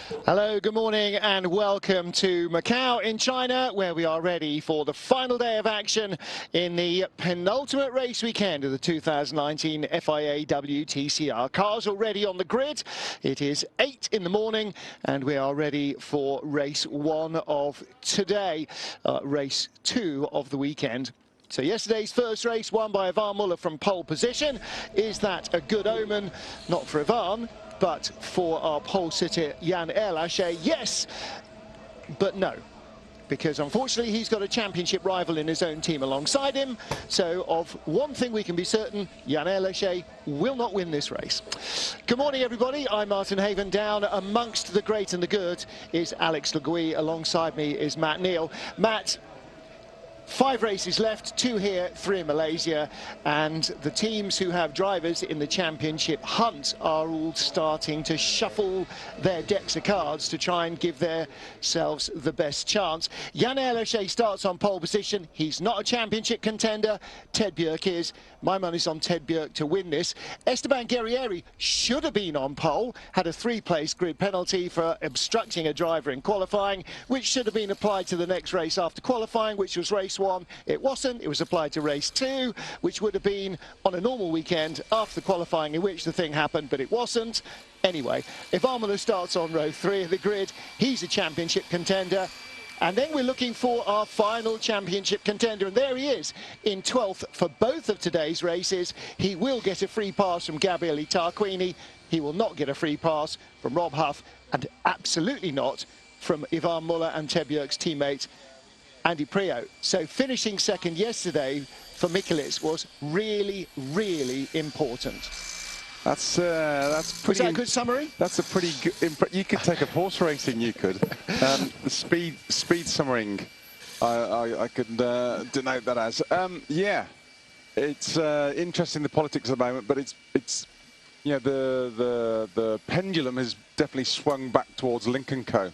Hello, good morning and welcome to Macau in China, where we are ready for the final day of action in the penultimate race weekend of the 2019 FIA WTCR. Cars already on the grid. It is 8 in the morning and we are ready for race 1 of today, race 2 of the weekend. So yesterday's first race won by Ivan Muller from pole position. Is that a good omen? Not for Ivan, but for our pole sitter Jan Erlacher, yes, but no. Because unfortunately he's got a championship rival in his own team alongside him. So of one thing we can be certain, Jan Erlacher will not win this race. Good morning everybody, I'm Martin Haven. Down amongst the great and the good is Alex Le Gouy. Alongside me is Matt Neal. Matt, 5 races left, 2 here, 3 in Malaysia, and the teams who have drivers in the championship hunt are all starting to shuffle their decks of cards to try and give themselves the best chance. Jan Erlacher starts on pole position. He's not a championship contender. Ted Bjerg is. My money's on Ted Bjerg to win this. Esteban Guerrieri should have been on pole, had a 3-place grid penalty for obstructing a driver in qualifying, which should have been applied to the next race after qualifying, which was race 1. It wasn't. It was applied to race 2, which would have been on a normal weekend after the qualifying in which the thing happened, but it wasn't. Anyway, if Muller starts on row 3 of the grid, he's a championship contender. And then we're looking for our final championship contender, and there he is in 12th for both of today's races. He will get a free pass from Gabriele Tarquini. He will not get a free pass from Rob Huff, and absolutely not from Ivan Muller and Ted Bjerg's teammate Andy Priaulx. So finishing second yesterday for Michaelis was really, really important. That's pretty. Was that a good summary? That's a pretty good. You could take up horse racing. You could. The speed summaring. I could denote that as. Yeah, it's interesting, the politics at the moment, but it's you know, the pendulum has definitely swung back towards Lincoln Co.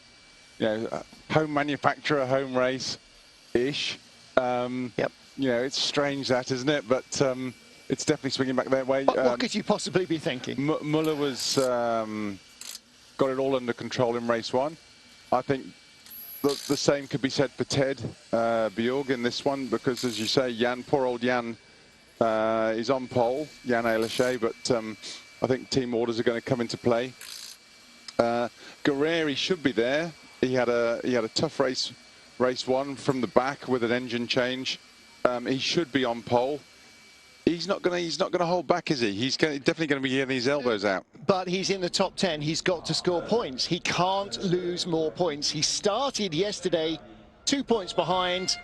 You know, home manufacturer, home race ish. Yep. You know, it's strange that, isn't it? But it's definitely swinging back their way. What could you possibly be thinking? Muller was got it all under control in race 1. I think the same could be said for Ted Bjerg in this one, because, as you say, Jan, poor old Jan, is on pole, Jan Erlacher, but I think team orders are going to come into play. Guerrieri should be there. He had a tough race 1 from the back with an engine change. He should be on pole. He's not going to hold back, is he? He's definitely going to be getting his elbows out. But he's in the top 10. He's got to score points. He can't lose more points. He started yesterday 2 points behind,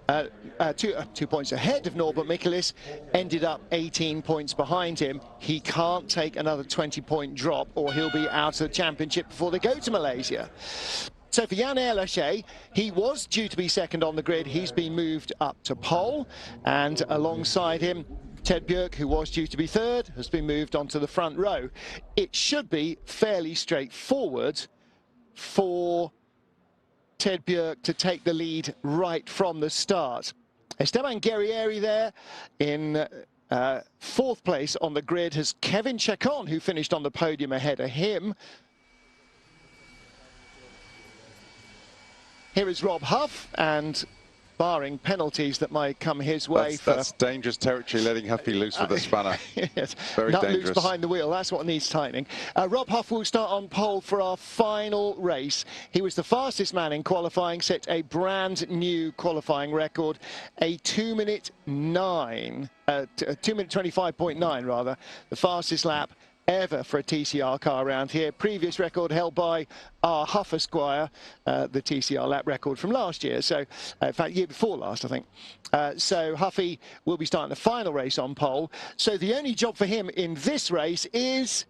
2 points ahead of Norbert Michaelis, ended up 18 points behind him. He can't take another 20-point drop or he'll be out of the championship before they go to Malaysia. So for Jan Erlacher, he was due to be second on the grid. He's been moved up to pole, and alongside him, Ted Bjerg, who was due to be third, has been moved onto the front row. It should be fairly straightforward for Ted Bjerg to take the lead right from the start. Esteban Guerrieri there in 4th place on the grid has Kevin Chacon, who finished on the podium ahead of him. Here is Rob Huff, and barring penalties that might come his way. That's dangerous territory, letting Huffy loose with a spanner. Yes, very not dangerous. Loose behind the wheel, that's what needs tightening. Rob Huff will start on pole for our final race. He was the fastest man in qualifying, set a brand new qualifying record, a 2-minute 25.9 rather, the fastest lap ever for a TCR car around here. Previous record held by our Huff Esquire, the TCR lap record from last year. So, in fact, year before last, I think. So Huffy will be starting the final race on pole. So the only job for him in this race is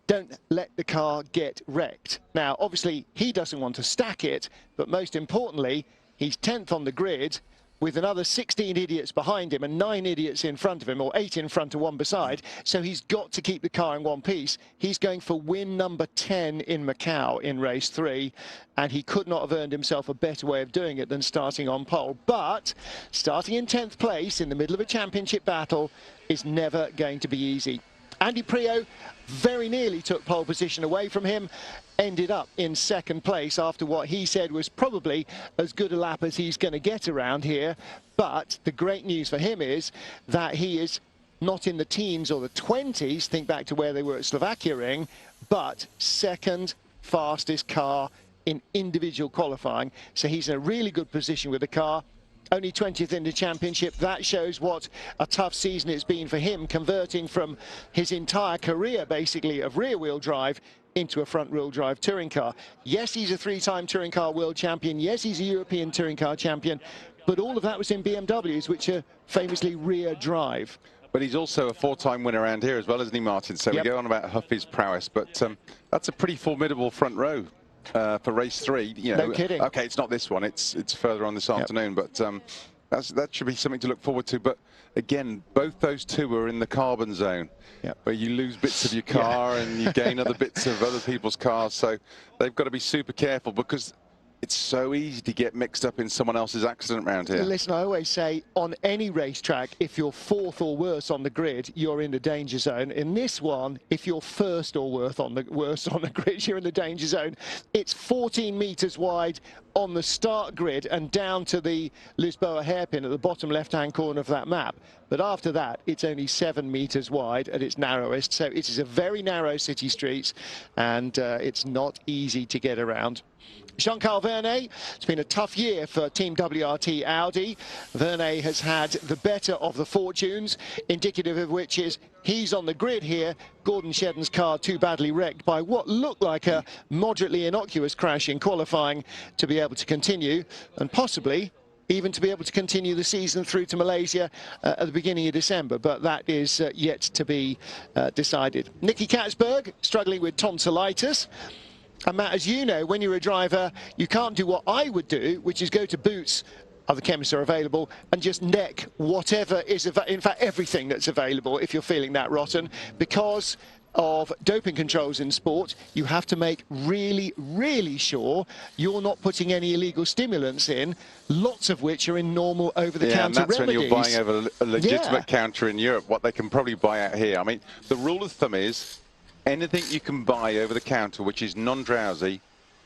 don't let the car get wrecked. Now, obviously, he doesn't want to stack it, but most importantly, he's 10th on the grid, with another 16 idiots behind him and 9 idiots in front of him, or 8 in front and 1 beside. So he's got to keep the car in one piece. He's going for win number 10 in Macau in race 3, and he could not have earned himself a better way of doing it than starting on pole. But starting in 10th place in the middle of a championship battle is never going to be easy. Andy Priaulx, very nearly took pole position away from him, ended up in second place after what he said was probably as good a lap as he's going to get around here. But the great news for him is that he is not in the teens or the 20s, think back to where they were at Slovakia Ring, but second fastest car in individual qualifying. So he's in a really good position with the car. Only 20th in the championship. That shows what a tough season it's been for him, converting from his entire career, basically, of rear-wheel drive into a front-wheel drive touring car. Yes, he's a three-time touring car world champion. Yes, he's a European touring car champion. But all of that was in BMWs, which are famously rear drive. But he's also a four-time winner around here as well, isn't he, Martin? So we go on about Huffy's prowess, but that's a pretty formidable front row for race 3. You know, no kidding. Okay, it's not this one; it's further on this afternoon, but that should be something to look forward to. But again, both those two are in the carbon zone, where you lose bits of your car and you gain other bits of other people's cars. So they've got to be super careful, because it's so easy to get mixed up in someone else's accident around here. Listen, I always say, on any racetrack, if you're fourth or worse on the grid, you're in the danger zone. In this one, if you're first or worse on the grid, you're in the danger zone. It's 14 meters wide on the start grid and down to the Lisboa hairpin at the bottom left-hand corner of that map. But after that, it's only 7 meters wide at its narrowest. So it is a very narrow city streets, and it's not easy to get around. Jean-Carl Vernet, it's been a tough year for Team WRT Audi. Vernet has had the better of the fortunes, indicative of which is he's on the grid here. Gordon Shedden's car too badly wrecked by what looked like a moderately innocuous crash in qualifying to be able to continue, and possibly even to be able to continue the season through to Malaysia at the beginning of December, but that is yet to be decided. Nicky Katzberg struggling with tonsillitis. And Matt, as you know, when you're a driver, you can't do what I would do, which is go to Boots, other chemists are available, and just neck whatever is, in fact, everything that's available if you're feeling that rotten. Because of doping controls in sport, you have to make really, really sure you're not putting any illegal stimulants in, lots of which are in normal over-the-counter remedies. And that's when you're buying over a legitimate counter in Europe, what they can probably buy out here. I mean, the rule of thumb is anything you can buy over the counter which is non-drowsy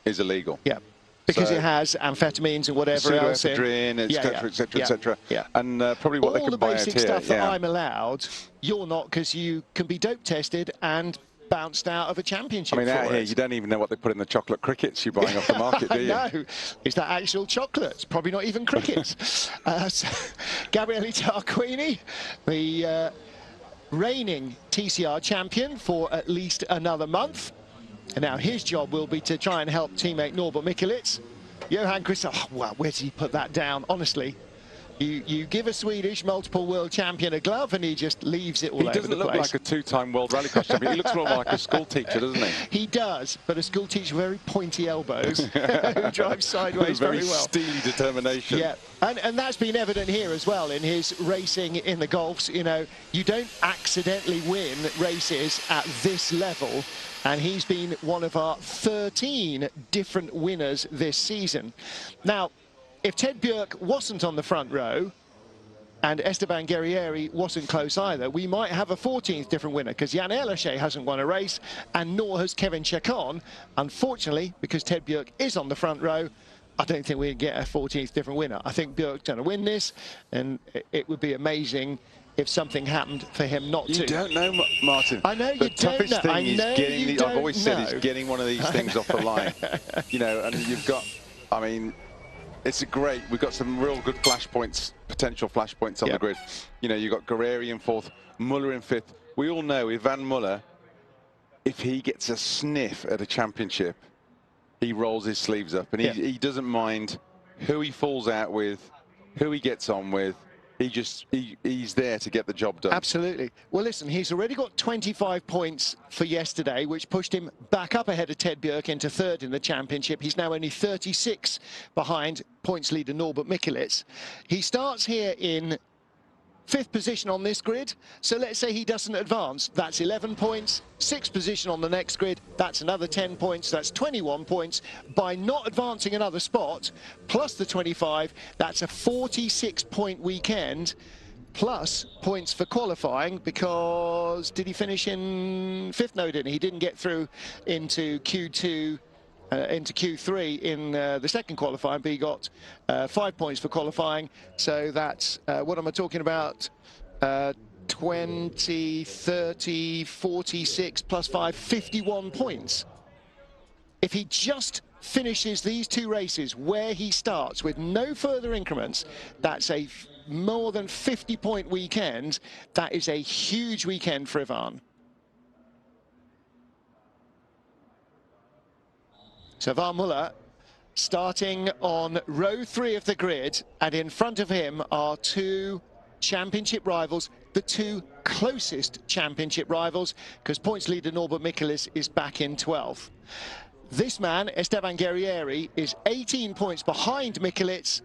is illegal. Yeah, because it has amphetamines and whatever else in. Pseudoephedrine, etc., etc., etc. And probably what they can buy out here. All the basic stuff that I'm allowed, you're not, because you can be dope tested and bounced out of a championship. I mean, out here, you don't even know what they put in the chocolate crickets you're buying off the market, do you? No, is that actual chocolate? It's probably not even crickets. Gabriele Tarquini, the reigning TCR champion for at least another month. And now his job will be to try and help teammate Norbert Mikulits. Johan Chris, oh, well, where did he put that down? Honestly, you give a Swedish multiple world champion a glove and he just leaves it all over the place. He doesn't look like a two-time world rallycross champion. He looks more like a school teacher, doesn't he? He does, but a school teacher with very pointy elbows who drives sideways very well. Steely determination. Yeah, and that's been evident here as well in his racing in the Golfs. You know, you don't accidentally win races at this level. And he's been one of our 13 different winners this season. Now, if Ted Björk wasn't on the front row and Esteban Guerrieri wasn't close either, we might have a 14th different winner, because Jan Erlache hasn't won a race and nor has Kevin Chacon. Unfortunately, because Ted Björk is on the front row, I don't think we'd get a 14th different winner. I think Björk's going to win this, and it would be amazing if something happened for him not to. You don't know, Martin. I know you don't know. The toughest thing is getting, I've always said, is getting one of these things off the line. You know, and you've got, I mean, it's a great, we've got some real good flashpoints, potential flashpoints on the grid. You know, you've got Guerrieri in 4th, Muller in 5th. We all know Ivan Muller, if he gets a sniff at a championship, he rolls his sleeves up, and he doesn't mind who he falls out with, who he gets on with. He's there to get the job done. Absolutely. Well, listen, he's already got 25 points for yesterday, which pushed him back up ahead of Ted Björk into 3rd in the championship. He's now only 36 behind points leader Norbert Mikulits. He starts here in 5th position on this grid, so let's say he doesn't advance. That's 11 points. 6th position on the next grid, that's another 10 points. That's 21 points. By not advancing another spot, plus the 25, that's a 46-point weekend. plus points for qualifying, because did he finish in 5th? No, didn't he? He didn't get through into Q2, into Q3 in the second qualifying, but he got 5 points for qualifying. So that's, what am I talking about? 20, 30, 46 plus 5, 51 points. If he just finishes these 2 races where he starts with no further increments, that's a more than 50-point weekend. That is a huge weekend for Ivan. So Ivan Muller starting on row 3 of the grid, and in front of him are 2 championship rivals, the 2 closest championship rivals, because points leader Norbert Michelis is back in 12th. This man, Esteban Guerrieri, is 18 points behind Michelis,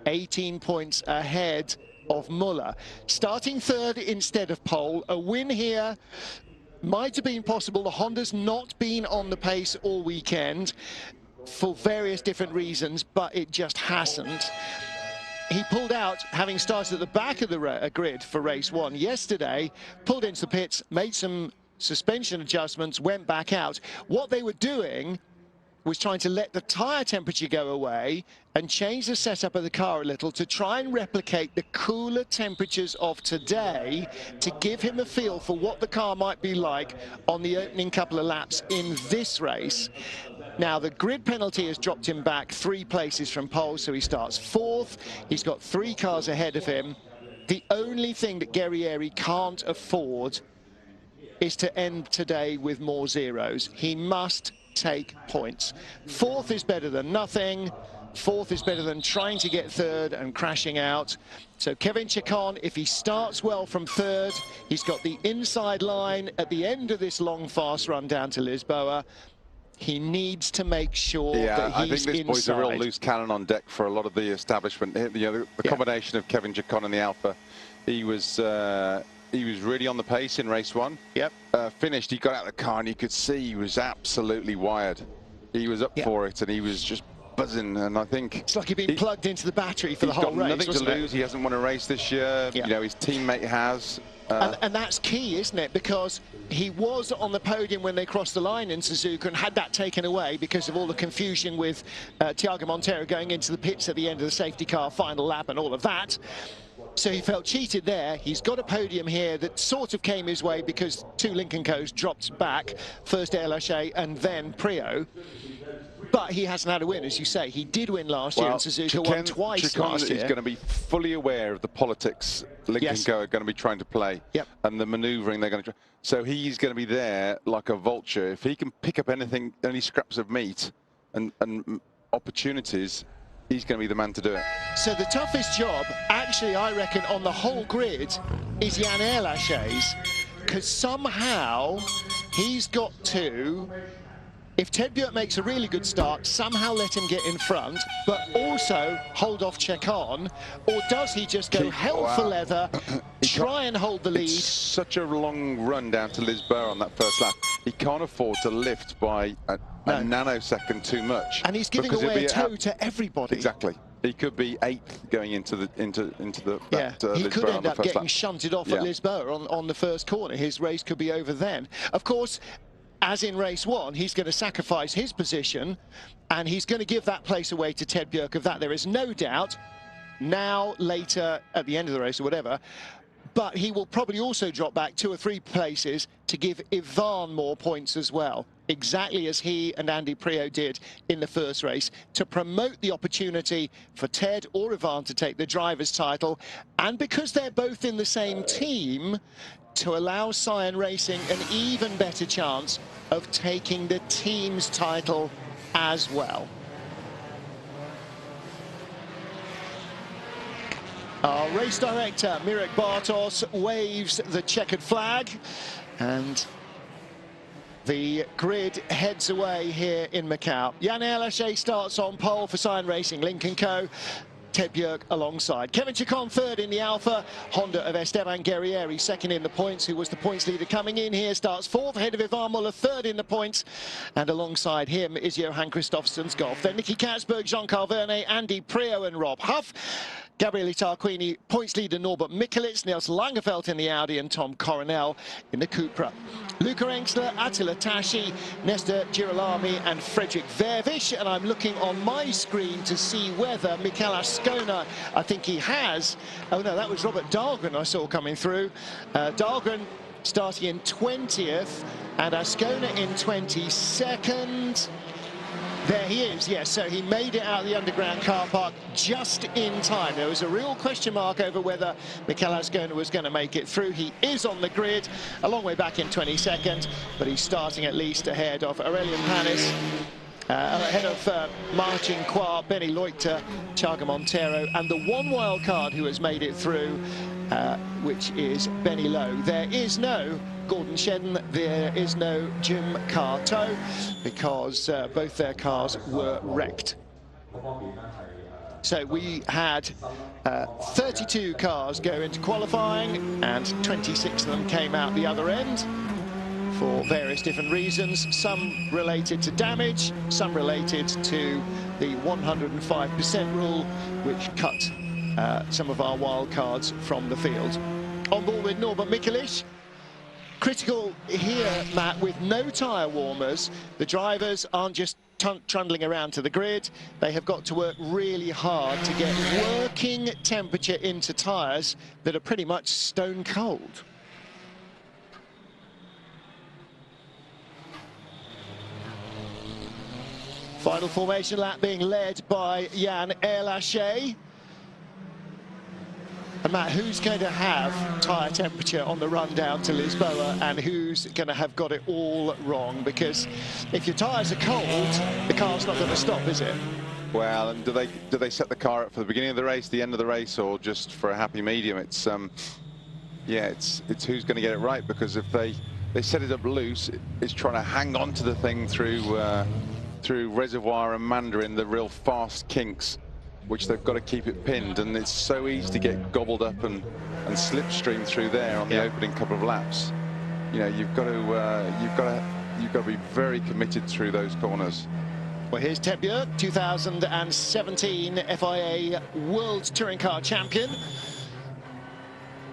18 points ahead of Muller. Starting 3rd instead of pole. A win here might have been possible. The Honda's not been on the pace all weekend for various different reasons, but it just hasn't. He pulled out, having started at the back of the grid for race 1 yesterday, pulled into the pits, made some suspension adjustments, went back out. What they were doing was trying to let the tyre temperature go away and change the setup of the car a little to try and replicate the cooler temperatures of today, to give him a feel for what the car might be like on the opening couple of laps in this race. Now, the grid penalty has dropped him back 3 places from pole, so he starts 4th. He's got 3 cars ahead of him. The only thing that Guerrieri can't afford is to end today with more zeros. He must take points. 4th is better than nothing. 4th is better than trying to get 3rd and crashing out. So Kevin Chacon, if he starts well from 3rd, he's got the inside line at the end of this long, fast run down to Lisboa. He needs to make sure that he's I think this boy's a real loose cannon on deck for a lot of the establishment. The combination of Kevin Chacon and the Alpha, he was really on the pace in race 1. Yep. Finished, he got out of the car and you could see he was absolutely wired. He was up for it and he was just buzzing, and I think it's like he'd been plugged into the battery for the whole race. He's got nothing to lose. He hasn't won a race this year. You know, his teammate has. And that's key, isn't it? Because he was on the podium when they crossed the line in Suzuka and had that taken away because of all the confusion with Thiago Monteiro going into the pits at the end of the safety car final lap and all of that. So he felt cheated there. He's got a podium here that sort of came his way because 2 Lincoln Co's dropped back, first Air Lachey and then Prio. But he hasn't had a win, as you say. He did win last year in Suzuka, won twice last year. He's going to be fully aware of the politics Lincoln Co are going to be trying to play, and the manoeuvring they're going to try. So he's going to be there like a vulture. If he can pick up anything, any scraps of meat and opportunities, he's going to be the man to do it. So the toughest job, actually, I reckon, on the whole grid is Jan Air Lachey's, because somehow he's got to, if Ted Björk makes a really good start, somehow let him get in front, but also hold off Chacon, or does he just go hell for leather, try and hold the lead? It's such a long run down to Lisboa on that first lap. He can't afford to lift by a nanosecond too much. And he's giving away a toe to everybody. Exactly. He could be 8th going into the he could end up getting shunted off at Lisboa on the first corner. His race could be over then. Of course, as in race 1, he's going to sacrifice his position, and he's going to give that place away to Ted Björk. Of that there is no doubt. Now, later, at the end of the race or whatever. But he will probably also drop back 2 or 3 places to give Ivan more points as well, exactly as he and Andy Prio did in the first race, to promote the opportunity for Ted or Ivan to take the driver's title. And because they're both in the same team, to allow Cyan Racing an even better chance of taking the team's title as well. Our race director, Mirek Bartos, waves the checkered flag, and the grid heads away here in Macau. Jan Air Lachey starts on pole for Cyan Racing, Lincoln Co. Ted Björk alongside. Kevin Chacon 3rd in the Alpha. Honda of Esteban Guerrieri 2nd in the points, who was the points leader coming in here. Starts 4th ahead of Ivan Muller, 3rd in the points. And alongside him is Johan Kristoffersen's Golf. Then Nicky Katzberg, Jean-Carl Vernet, Andy Prio and Rob Huff. Gabriele Tarquini, points leader Norbert Mikulits, Nils Langerfeldt in the Audi and Tom Coronel in the Cupra. Luca Engsler, Attila Tashi, Nestor Girolami and Frederick Vervish. And I'm looking on my screen to see whether Mikel Ascona, I think he has. Oh no, that was Robert Dahlgren I saw coming through. Dahlgren starting in 20th and Ascona in 22nd. There he is, yes, so he made it out of the underground car park just in time. There was a real question mark over whether Mikel Ascona was going to make it through. He is on the grid, a long way back in 22nd, but he's starting at least ahead of Aurelian Panis, ahead of Martin Qua, Benny Leuchter, Chaga Montero, and the one wild card who has made it through, which is Benny Lowe. There is no Gordon Shedden, there is no Jim Carto, because both their cars were wrecked. So we had 32 cars go into qualifying and 26 of them came out the other end for various different reasons, some related to damage, some related to the 105% rule, which cut some of our wild cards from the field. On board with Norbert Mikulits. Critical here, Matt, with no tyre warmers. The drivers aren't just trundling around to the grid. They have got to work really hard to get working temperature into tyres that are pretty much stone cold. Final formation lap being led by Jan Erlaché. And Matt, who's going to have tyre temperature on the run down to Lisboa and who's going to have got it all wrong? Because if your tyres are cold, the car's not going to stop, is it? Well, and do they set the car up for the beginning of the race, the end of the race, or just for a happy medium? It's yeah, it's who's going to get it right, because if they set it up loose, it's trying to hang on to the thing through Reservoir and Mandarin, the real fast kinks, which they've got to keep it pinned, and it's so easy to get gobbled up and slipstream through there on the opening couple of laps. You know, you've got to be very committed through those corners. Well, here's Ted Björk, 2017 FIA World Touring Car Champion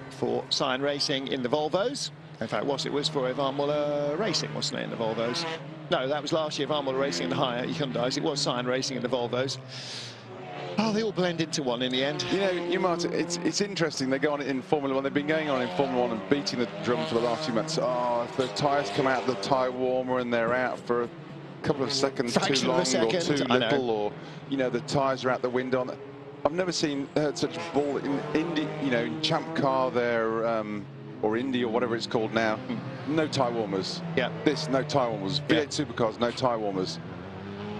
for Cyan Racing in the Volvos. In fact, it was for Ivan Muller Racing, wasn't it, in the Volvos? No, that was last year, Ivan Muller Racing in the higher Hyundais. It was Cyan Racing in the Volvos. Oh, they all blend into one in the end. You know, Martin, it's interesting. They go on in Formula One. They've been going on in Formula One and beating the drum for the last few months. Oh, if the tyres come out the tyre warmer and they're out for a couple of seconds too long or too little, or, you know, the tyres are out the window. I've never heard such bull in Indy, you know, in Champ Car there, or Indy or whatever it's called now. No tyre warmers. Yeah. No tyre warmers. V8 supercars, no tyre warmers.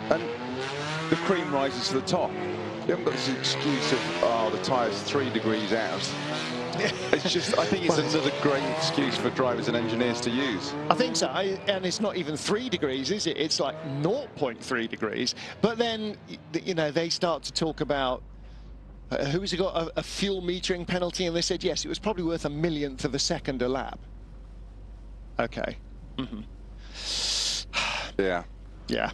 And the cream rises to the top. You haven't got this excuse of, oh, the tyre's 3 degrees out. It's just, I think it's another great excuse for drivers and engineers to use. I think so, and it's not even 3 degrees, is it? It's like 0.3 degrees. But then, you know, they start to talk about who's got a fuel metering penalty, and they said, yes, it was probably worth a millionth of a second a lap. Okay. Yeah. Yeah.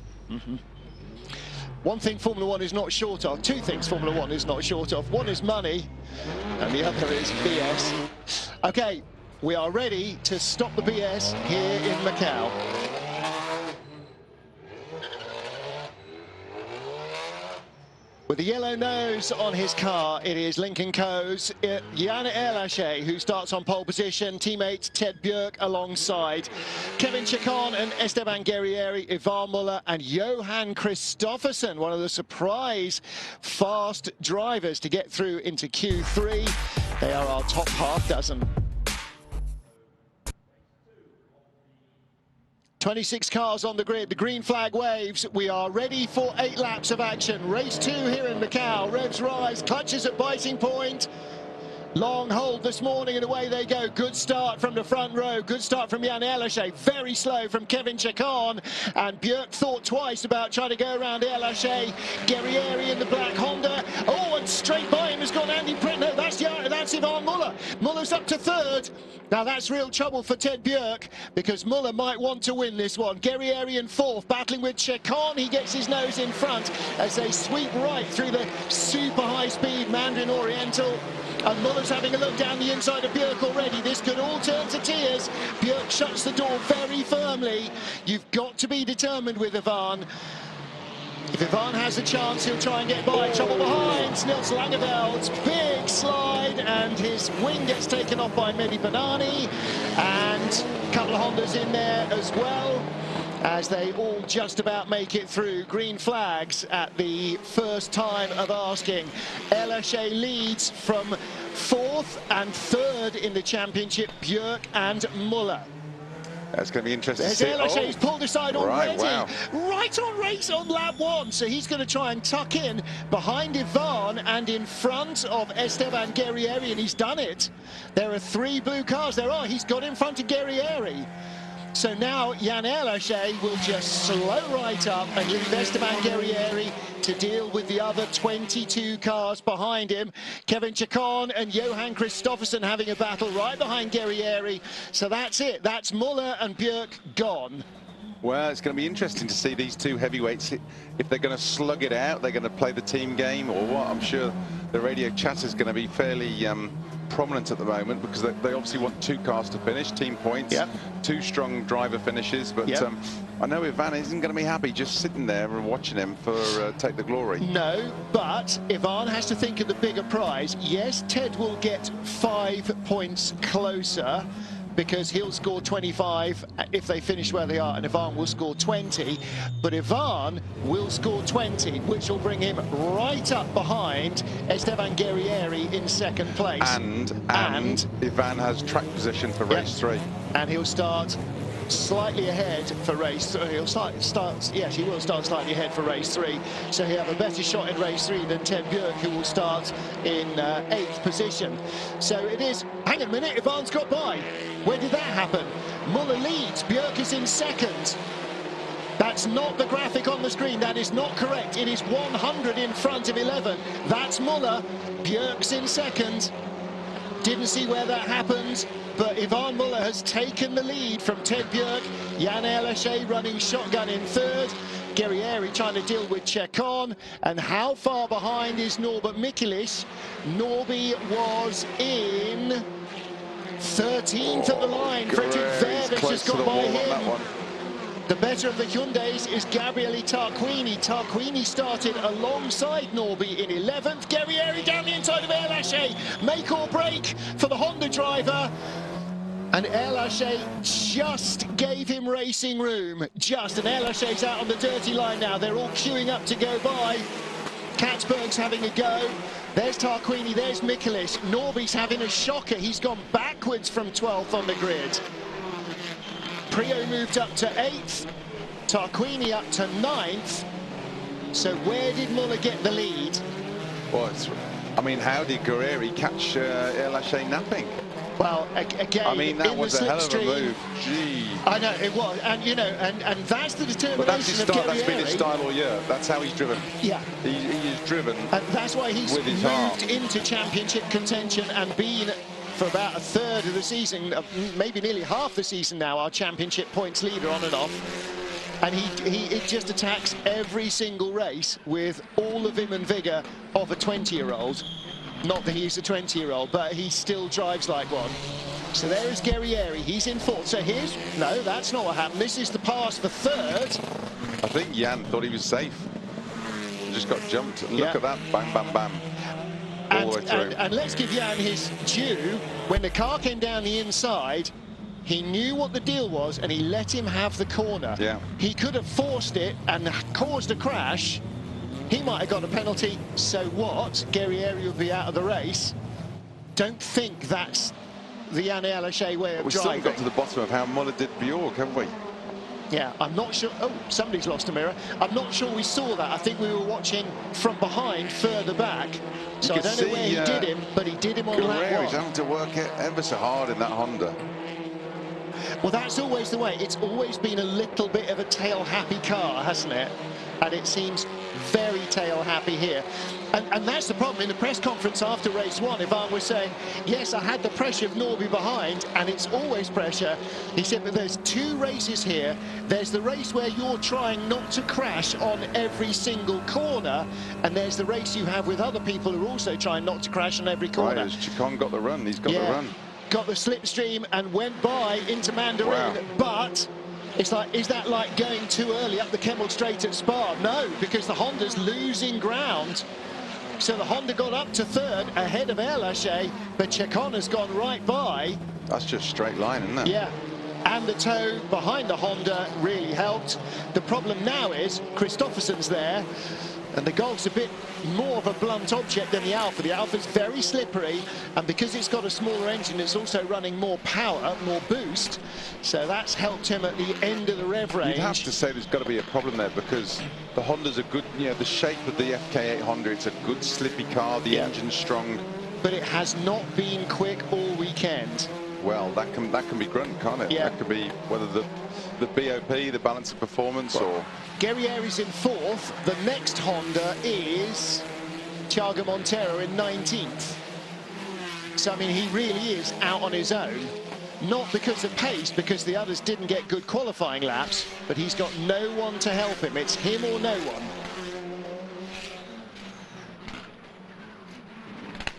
One thing Formula One is not short of, two things Formula One is not short of. One is money, and the other is BS. Okay, we are ready to stop the BS here in Macau. With the yellow nose on his car, it is Lincoln Co.'s Jan Erlaché, who starts on pole position. Teammate Ted Björk alongside Kevin Chacon and Esteban Guerrieri, Ivan Muller and Johan Kristoffersen, one of the surprise fast drivers to get through into Q3. They are our top half dozen. 26 cars on the grid, the green flag waves. We are ready for 8 laps of action. Race 2 here in Macau. Revs rise, clutches at biting point. Long hold this morning and away they go. Good start from the front row. Good start from Jan Erlaché. Very slow from Kevin Chacon. And Björk thought twice about trying to go around Erlaché. Guerrieri in the black Honda. Oh, and straight by him has gone Andy Pritt. No, that's Yvan Muller. Muller's up to third. Now that's real trouble for Ted Björk because Muller might want to win this one. Guerrieri in fourth, battling with Chacon. He gets his nose in front as they sweep right through the super high-speed Mandarin Oriental. And Muller's having a look down the inside of Björk already. This could all turn to tears. Björk shuts the door very firmly. You've got to be determined with Yvan. If Yvan has a chance, he'll try and get by. Trouble behind. Nils Langeveld, big slide, and his wing gets taken off by Mehdi Banani. And a couple of Hondas in there as well, as they all just about make it through. Green flags at the first time of asking. Erlaché leads from fourth and third in the championship, Björk and Muller. That's going to be interesting to see. Erlaché, he's pulled aside already. Wow. Right on race on lap one. So he's going to try and tuck in behind Yvan and in front of Esteban Guerrieri, and he's done it. There are three blue cars. He's got in front of Guerrieri. So now Jan Erlaché will just slow right up and leave Esteban Guerrieri to deal with the other 22 cars behind him. Kevin Chacon and Johan Kristoffersen having a battle right behind Guerrieri. So that's it. That's Muller and Björk gone. Well, it's going to be interesting to see these two heavyweights, if they're going to slug it out, they're going to play the team game or what. I'm sure the radio chat is going to be fairly prominent at the moment because they obviously want two cars to finish, team points, two strong driver finishes. But I know Yvan isn't going to be happy just sitting there and watching him for Take the Glory. No, but Yvan has to think of the bigger prize. Yes, Ted will get 5 points closer, because he'll score 25 if they finish where they are, and Yvan will score 20. But Yvan will score 20, which will bring him right up behind Esteban Guerrieri in second place. And Yvan has track position for race 3. And he'll start slightly ahead for race 3. He will start slightly ahead for race 3. So he'll have a better shot in race 3 than Ted Björk, who will start in 8th position. So it is, hang on a minute, Yvan's got by. Where did that happen? Muller leads, Björk is in second. That's not the graphic on the screen, that is not correct. It is 100 in front of 11. That's Muller, Björk's in second. Didn't see where that happened, but Yvan Muller has taken the lead from Ted Björk. Jan Erlaché running shotgun in third. Guerrieri trying to deal with Chacon. And how far behind is Norbert Michelisz? Norby was in 13th at the line. Fredrik Verbisch has got by him. The better of the Hyundais is Gabriele Tarquini. Tarquini started alongside Norby in 11th. Guerrieri down the inside of Erlaché. Make or break for the Honda driver. And Erlaché just gave him racing room. And Erlaché's out on the dirty line now. They're all queuing up to go by. Katzberg's having a go. There's Tarquini, there's Michelisz. Norby's having a shocker. He's gone backwards from 12th on the grid. Prio moved up to 8th, Tarquini up to 9th. So where did Muller get the lead? Well, I mean, how did Guerrieri catch Erlaché napping? Well, again, I mean, that was a hell of a move. Gee. I know, it was. And, you know, and that's the determination but that's his style, of Guerrieri. That's been his style all year. That's how he's driven. Yeah. He is driven. And that's why he's with his moved heart into championship contention and been, for about a third of the season, maybe nearly half the season now, our championship points leader on and off. And he just attacks every single race with all the vim and vigour of a 20-year-old. Not that he's a 20-year-old, but he still drives like one. So there is Guerrieri, he's in fourth. So here's, no, that's not what happened. This is the pass for third. I think Jan thought he was safe. Just got jumped. And look at that, bang, bam, bam. All the way through. And let's give Jan his due. When the car came down the inside, he knew what the deal was and he let him have the corner. Yeah. He could have forced it and caused a crash. He might have got a penalty, so what? Guerrieri will be out of the race. Don't think that's the Jan Erlaché way of driving. We've still got to the bottom of how Muller did Björk, haven't we? Yeah, I'm not sure. Oh, somebody's lost a mirror. I'm not sure we saw that. I think we were watching from behind, further back. So I don't know where he did him, but he did him on lap Guerrero is 1. having to work it ever so hard in that Honda. Well, that's always the way. It's always been a little bit of a tail-happy car, hasn't it? And it seems very tail-happy here. And that's the problem. In the press conference after race 1, Ivan was saying, yes, I had the pressure of Norby behind, and it's always pressure. He said, but there's 2 races here. There's the race where you're trying not to crash on every single corner, and there's the race you have with other people who are also trying not to crash on every corner. Right, as Chacon got the run, he's got the run. Got the slipstream and went by into Mandarin, but it's like, is that like going too early up the Kemmel Straight at Spa? No, because the Honda's losing ground. So the Honda got up to 3rd ahead of Air Lachey, but Chacon has gone right by. That's just straight line, isn't it? Yeah, and the tow behind the Honda really helped. The problem now is Christopherson's there, and the Golf's a bit more of a blunt object than the Alfa. The Alfa's very slippery, and because it's got a smaller engine, it's also running more power, more boost. So that's helped him at the end of the rev range. You'd have to say there's got to be a problem there, because the Honda's a good, you know, the shape of the FK8 Honda, it's a good slippy car, the engine's strong. But it has not been quick all weekend. Well, that can be grunt, can't it? Yeah. That could be whether the BOP, the balance of performance, or... Guerrieri's in 4th. The next Honda is Thiago Monteiro in 19th. So, I mean, he really is out on his own. Not because of pace, because the others didn't get good qualifying laps, but he's got no one to help him. It's him or no one.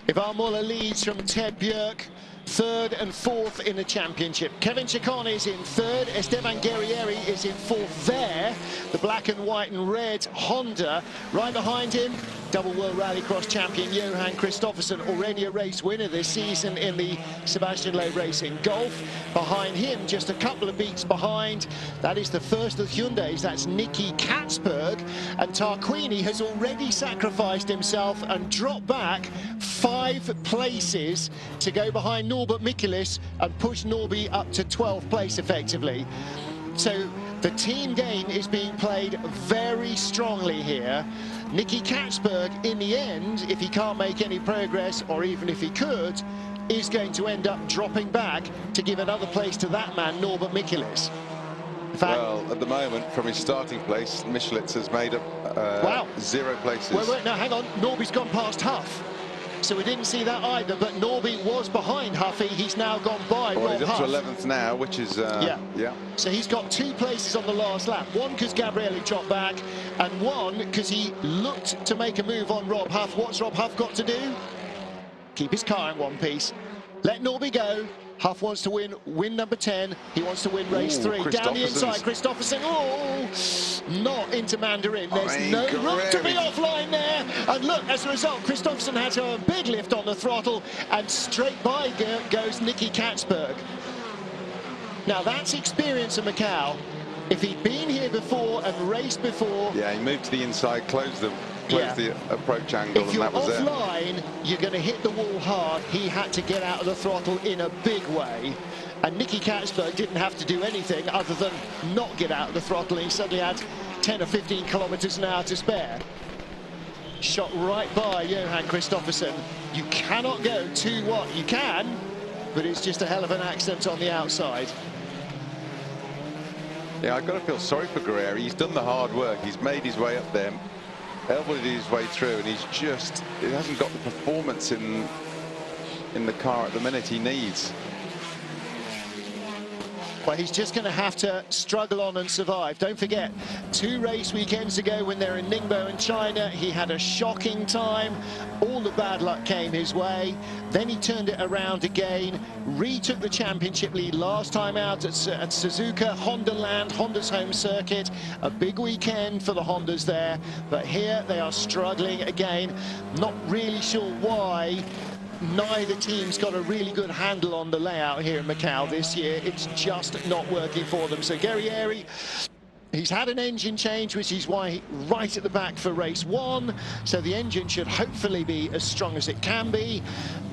Ivan Muller leads from Ted Bjerk. 3rd and 4th in the championship. Kevin Chacon is in 3rd. Esteban Guerrieri is in 4th there. The black and white and red Honda. Right behind him, double World Rallycross champion Johan Christophersen, already a race winner this season in the Sebastian Loeb Racing Golf. Behind him, just a couple of beats behind, that is the first of the Hyundais. That's Nicky Katzberg. And Tarquini has already sacrificed himself and dropped back 5 places to go behind Norbert Michelis and push Norby up to 12th place effectively. So the team game is being played very strongly here. Nicky Katzberg, in the end, if he can't make any progress, or even if he could, is going to end up dropping back to give another place to that man, Norbert Michelis. Well, at the moment, from his starting place, Michelitz has made up 0 places. Wait, no, hang on. Norby's gone past Huff. So we didn't see that either, but Norby was behind Huffy. He's now gone by Rob He's up Huff. to 11th now, which is, yeah. So he's got 2 places on the last lap. One because Gabrielli dropped back, and one because he looked to make a move on Rob Huff. What's Rob Huff got to do? Keep his car in one piece. Let Norby go. Huff wants to win number 10. He wants to win race 3. Down the inside, Christophersen. Not into Mandarin. There's no room to be offline there. And look, as a result, Christophersen had a big lift on the throttle, and straight by goes Nicky Katzberg. Now, that's experience in Macau. If he'd been here before and raced before... Yeah, he moved to the inside, closed the approach angle, and that was it. If you're offline, you're going to hit the wall hard. He had to get out of the throttle in a big way. And Nicky Katzberg didn't have to do anything other than not get out of the throttle. He suddenly had 10 or 15 kilometers an hour to spare. Shot right by Johan Christophersen. You cannot go too what? You can, but it's just a hell of an accident on the outside. Yeah, I've got to feel sorry for Guerrieri. He's done the hard work. He's made his way up there, elbowed his way through, and he hasn't got the performance in the car at the minute he needs. Well, he's just going to have to struggle on and survive. Don't forget, 2 race weekends ago when they're in Ningbo in China, he had a shocking time. All the bad luck came his way. Then he turned it around again, retook the championship lead last time out at Suzuka, Honda Land, Honda's home circuit. A big weekend for the Hondas there. But here they are struggling again. Not really sure why. Neither team's got a really good handle on the layout here in Macau this year. It's just not working for them. So Guerrieri, he's had an engine change, which is why right at the back for race 1. So the engine should hopefully be as strong as it can be,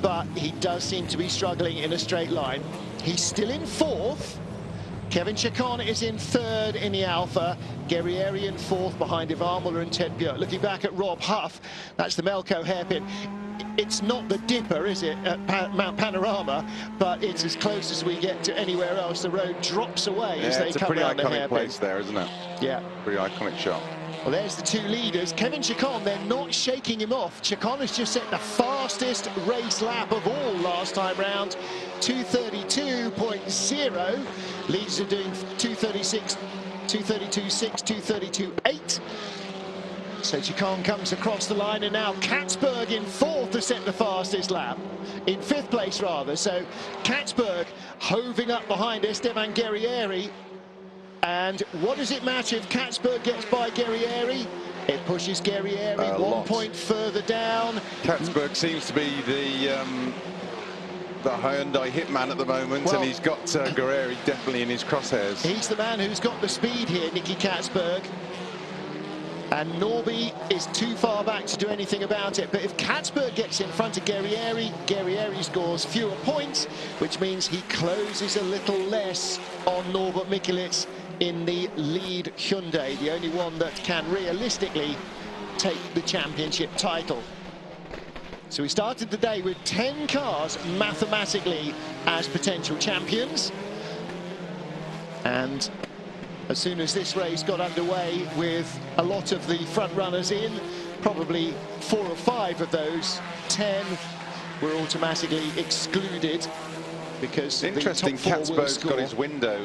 but he does seem to be struggling in a straight line. He's still in 4th, Kevin Chacon is in third in the Alpha. Guerrieri in fourth behind Ivan Muller and Ted Bjerg. Looking back at Rob Huff, that's the Melco hairpin. It's not the Dipper, is it, at Mount Panorama, but it's as close as we get to anywhere else. The road drops away as they come around the hairpin. It's a pretty iconic place there, isn't it? Yeah. Pretty iconic shot. Well, there's the two leaders. Kevin Chacon, they're not shaking him off. Chacon has just set the fastest race lap of all last time round, 2:32.0. Leaders are doing 2:36, 2:32.6, 2:32.8. So Chacon comes across the line, and now Katzberg in fourth to set the fastest lap. In fifth place, rather. So Katzberg hoving up behind Esteban Guerrieri. And what does it matter if Katzberg gets by Guerrieri? It pushes Guerrieri 1 point further down. Katzberg seems to be the Hyundai hitman at the moment, well, and he's got Guerrieri definitely in his crosshairs. He's the man who's got the speed here, Nicky Katzberg. And Norby is too far back to do anything about it. But if Katzberg gets in front of Guerrieri, Guerrieri scores fewer points, which means he closes a little less on Norbert Mikulec in the lead Hyundai, the only one that can realistically take the championship title. So we started the day with 10 cars mathematically as potential champions. And as soon as this race got underway with a lot of the front runners in, probably 4 or 5 of those 10 were automatically excluded because interesting. Katzberg's got his window,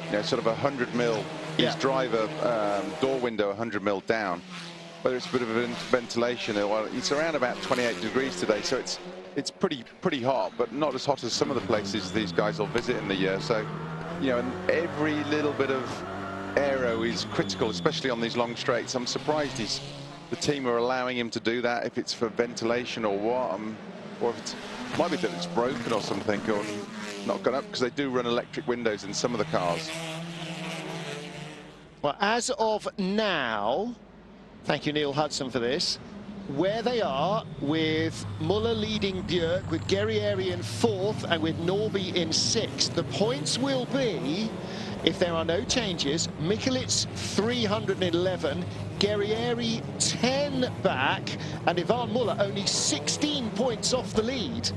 you know, sort of 100 mil. His driver door window 100 mil down. Whether it's a bit of ventilation, well, it's around about 28 degrees today, so it's pretty hot, but not as hot as some of the places these guys will visit in the year. So, you know, and every little bit of aero is critical, especially on these long straights. I'm surprised the team are allowing him to do that, if it's for ventilation or what, or if it might be that it's broken or something, or not gone up, because they do run electric windows in some of the cars. Well, as of now, thank you, Neil Hudson, for this. Where they are, with Muller leading Bjerg, with Guerrieri in fourth, and with Norby in sixth. The points will be, if there are no changes, Mikulec 311, Guerrieri 10 back, and Ivan Muller only 16 points off the lead.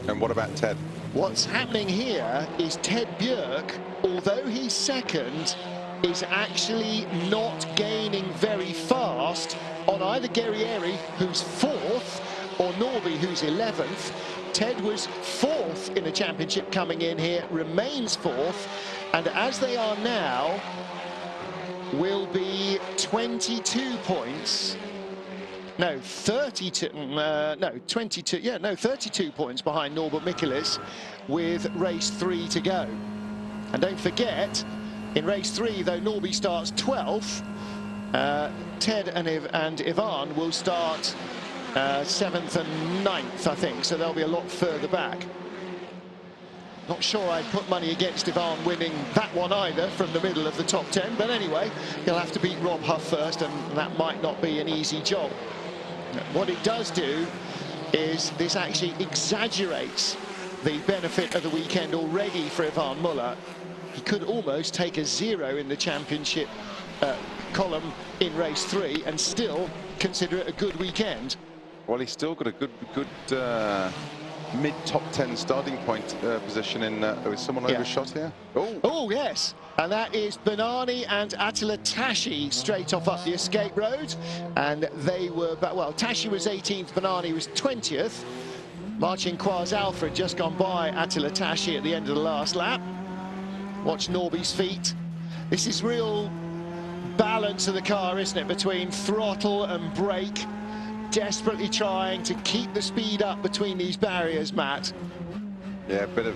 And what about Ted? What's happening here is Ted Bjerg, although he's second, is actually not gaining very fast on either Guerrieri, who's fourth, or Norby, who's 11th. Ted was fourth in the championship coming in here, remains fourth, and as they are now, will be 22 points. No, 32, no, 22, yeah, no, 32 points behind Norbert Mikulec with race 3 to go. And don't forget, in race 3, though Norby starts 12th, Ted and Ivan will start 7th and 9th, I think, so they'll be a lot further back. Not sure I'd put money against Ivan winning that one either from the middle of the top 10, but anyway, he'll have to beat Rob Huff first, and that might not be an easy job. What it does do is this actually exaggerates the benefit of the weekend already for Ivan Muller. He could almost take a 0 in the championship column in race 3 and still consider it a good weekend. Well, he's still got a good mid-top 10 starting point position in... is someone overshot here? Oh, yes. And that is Bernani and Attila Tashi straight off up the escape road. And they were... Well, Tashi was 18th, Bernani was 20th. Marcinquaz Alfred just gone by Attila Tashi at the end of the last lap. Watch Norby's feet. This is real balance of the car, isn't it, between throttle and brake. Desperately trying to keep the speed up between these barriers, Matt. Yeah, a bit of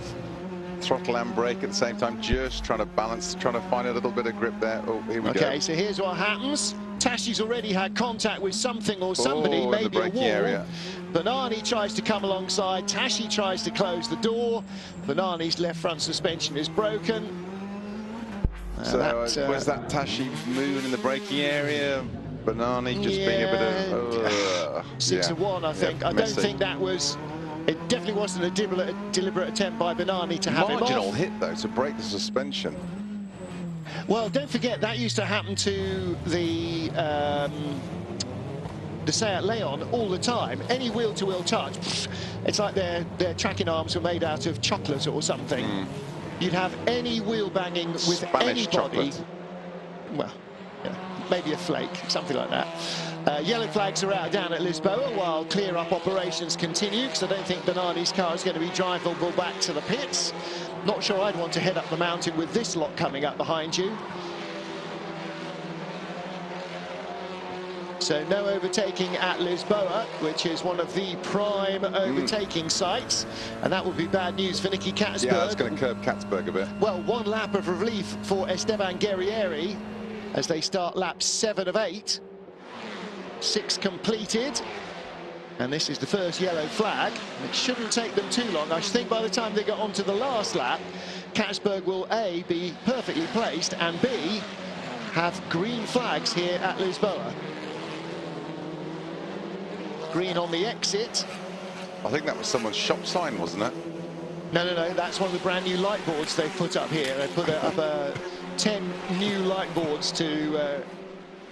throttle and brake at the same time, just trying to balance, trying to find a little bit of grip there. Oh, here we go. Okay, so here's what happens. Tashi's already had contact with something or somebody, maybe a wall. Area. Bernani tries to come alongside. Tashi tries to close the door. Bernani's left front suspension is broken. Was that Tashi moving in the braking area? Bernani just being a bit of 6 to 1, I think. I don't think that was It definitely wasn't a deliberate attempt by Bernani to have him Marginal off. hit, though, to break the suspension. Well, don't forget, that used to happen to the Seat Leon all the time. Any wheel-to-wheel touch, it's like their tracking arms were made out of chocolate or something. You'd have any wheel banging with Spanish anybody. chocolate. Well, yeah, maybe a flake, something like that. Yellow flags are out down at Lisboa while clear-up operations continue, because I don't think Bernani's car is going to be drivable back to the pits. Not sure I'd want to head up the mountain with this lot coming up behind you. So no overtaking at Lisboa, which is one of the prime overtaking sites, and that would be bad news for Nicky Catsburg. Yeah, that's going to curb Catsburg a bit. Well, one lap of relief for Esteban Guerrieri as they start lap 7 of 8. 6 completed, and this is the first yellow flag. It shouldn't take them too long. I think by the time they get onto the last lap, Catsburg will A, be perfectly placed, and B, have green flags here at Lisboa. Green on the exit. I think that was someone's shop sign, wasn't it? No, that's one of the brand new light boards they've put up here. They've put up 10 new light boards to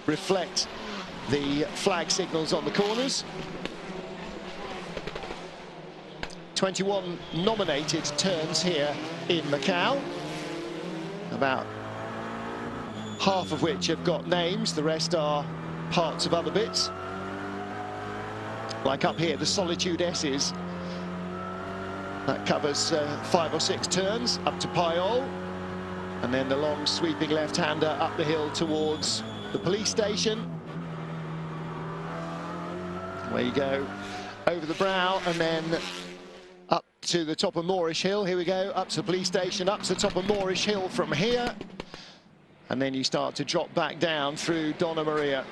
reflect the flag signals on the corners. 21 nominated turns here in Macau, about half of which have got names, the rest are parts of other bits. Like up here, the Solitude S's. That covers 5 or 6 turns up to Payol. And then the long sweeping left-hander up the hill towards the police station. Where you go over the brow and then up to the top of Moorish Hill. Here we go, up to the police station, up to the top of Moorish Hill from here. And then you start to drop back down through Donna Maria.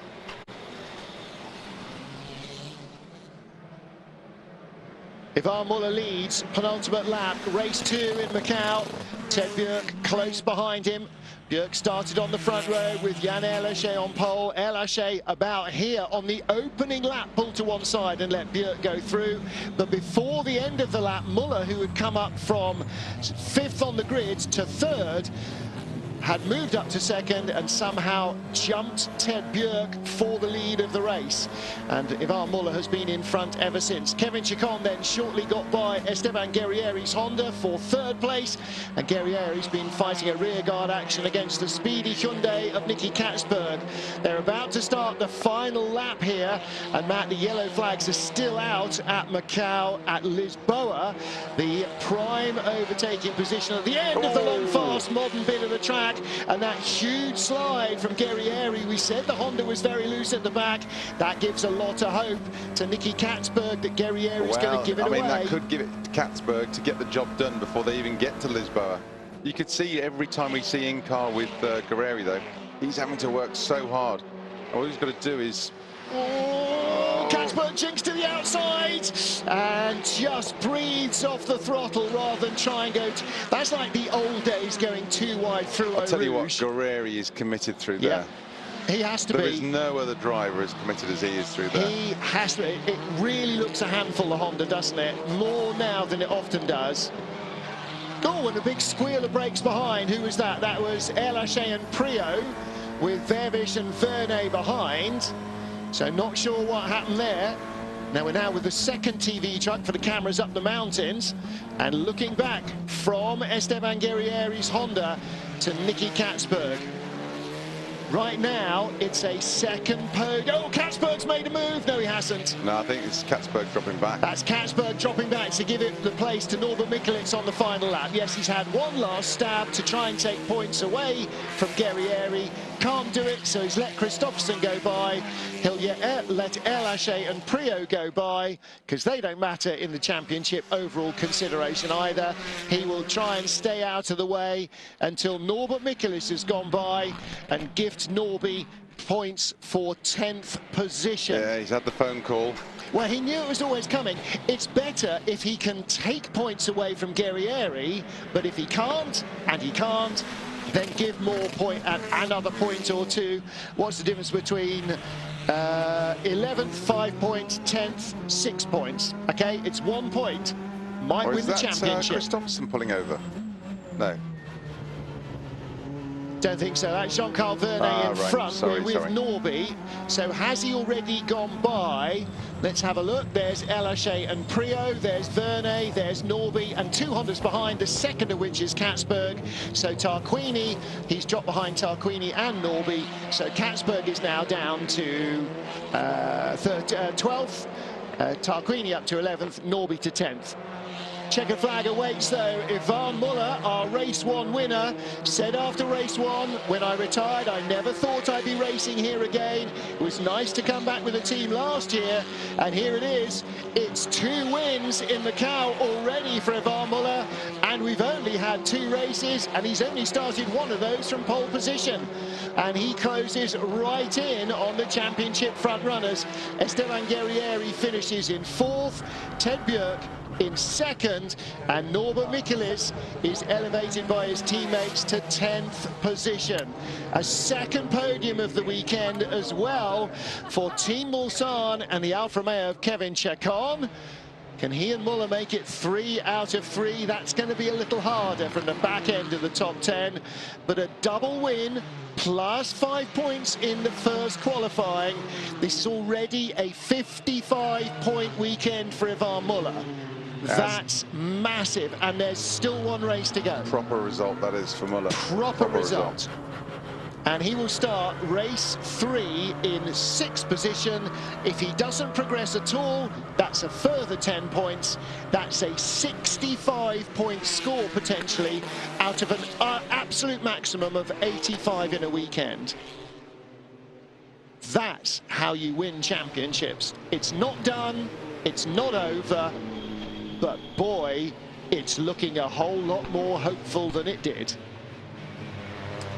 Ivan Muller leads, penultimate lap, race 2 in Macau. Ted Björk close behind him. Björk started on the front row with Jan Erlaché on pole. Erlaché about here on the opening lap, pulled to one side and let Björk go through. But before the end of the lap, Muller, who had come up from 5th on the grid to 3rd, had moved up to 2nd and somehow jumped Ted Björk for the lead of the race. And Ivan Muller has been in front ever since. Kevin Chacon then shortly got by Esteban Guerrieri's Honda for 3rd place. And Guerrieri's been fighting a rearguard action against the speedy Hyundai of Nicky Catsburg. They're about to start the final lap here. And Matt, the yellow flags are still out at Macau, at Lisboa. The prime overtaking position at the end of the long, fast, modern bit of the track. And that huge slide from Guerrieri. We said the Honda was very loose at the back. That gives a lot of hope to Nicky Catsburg that Guerrieri's going to give it away. I mean, that could give it to Catsburg to get the job done before they even get to Lisboa. You could see every time we see in-car with Guerrieri, though, he's having to work so hard. All he's got to do is... Catsburg jinks to the outside and just breathes off the throttle rather than try and go. That's like the old days going too wide through Eau I'll tell you what, Rouge. Guerrieri is committed through there. He has to be. There is no other driver as committed as he is through there. He has to. It really looks a handful, the Honda, doesn't it? More now than it often does. Oh, and a big squeal of brakes behind. Who was that? That was Erlaché and Prio with Verbisch and Verne behind. So not sure what happened there. Now we're with the 2nd TV truck for the cameras up the mountains, and looking back from Esteban Guerrieri's Honda to Nicky Catsburg. Right now, it's a 2nd podium. Oh, Catsburg's made a move. No, he hasn't. No, I think it's Catsburg dropping back. That's Catsburg dropping back to give it the place to Norbert Mikulits on the final lap. Yes, he's had one last stab to try and take points away from Guerrieri. Can't do it, so he's let Kristoffersson go by. He'll let Erlaché and Prio go by, because they don't matter in the championship overall consideration either. He will try and stay out of the way until Norbert Mikulits has gone by and gift Norby points for 10th position. Yeah, he's had the phone call. Well, he knew it was always coming. It's better if he can take points away from Guerrieri, but if he can't, and he can't, then give more point and another point or two. What's the difference between 11th, 5 points, 10th, 6 points? Okay, it's 1 point. Might Or win is the that championship. Christopherson pulling over? No. Don't think so. That's Jean-Carl Vernet in front. Sorry, We're with Norby. So has he already gone by? Let's have a look. There's Elache and Prio. There's Vernet. There's Norby. And 2 Hondas behind, the second of which is Katzberg. So Tarquini, he's dropped behind Tarquini and Norby. So Katzberg is now down to 12th. Tarquini up to 11th. Norby to 10th. Checkered flag awaits though. Ivan Muller, our race 1 winner, said after race 1, when I retired, I never thought I'd be racing here again. It was nice to come back with the team last year, and here it is. It's 2 wins in Macau already for Ivan Muller, and we've only had 2 races, and he's only started 1 of those from pole position. And he closes right in on the championship front runners. Esteban Guerrieri finishes in 4th, Ted Björk in 2nd, and Norbert Michelis is elevated by his teammates to 10th position. A 2nd podium of the weekend as well for Team Mulsanne and the Alfa Romeo of Kevin Chacon. Can he and Muller make it 3 out of 3? That's going to be a little harder from the back end of the top 10, but a double win plus 5 points in the first qualifying. This is already a 55-point weekend for Ivan Muller. That's massive, and there's still 1 race to go. Proper result that is for Muller. Proper result. And he will start race 3 in 6th position. If he doesn't progress at all, that's a further 10 points. That's a 65-point score potentially out of an absolute maximum of 85 in a weekend. That's how you win championships. It's not done, it's not over, but boy, it's looking a whole lot more hopeful than it did.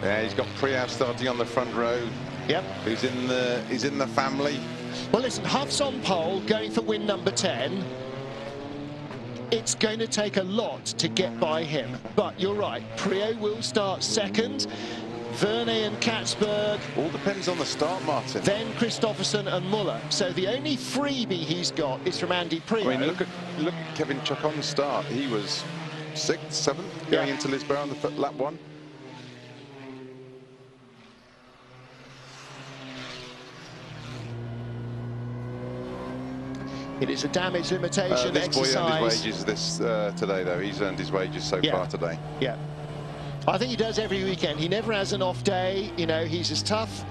Yeah, he's got Priav starting on the front row. Yep. He's in the family. Well, listen, Huff's on pole, going for win number 10. It's going to take a lot to get by him, but you're right. Prio will start 2nd. Vernet and Katzberg. All depends on the start, Martin. Then Christopherson and Muller. So the only freebie he's got is from Andy Prio. I mean, look at Kevin Chacon's start. He was 6th, 7th going into Lisbon on the lap 1. It is a damage limitation this exercise. boy earned his wages today, though. He's earned his wages so far today. Yeah. I think he does every weekend. He never has an off day. You know, he's as tough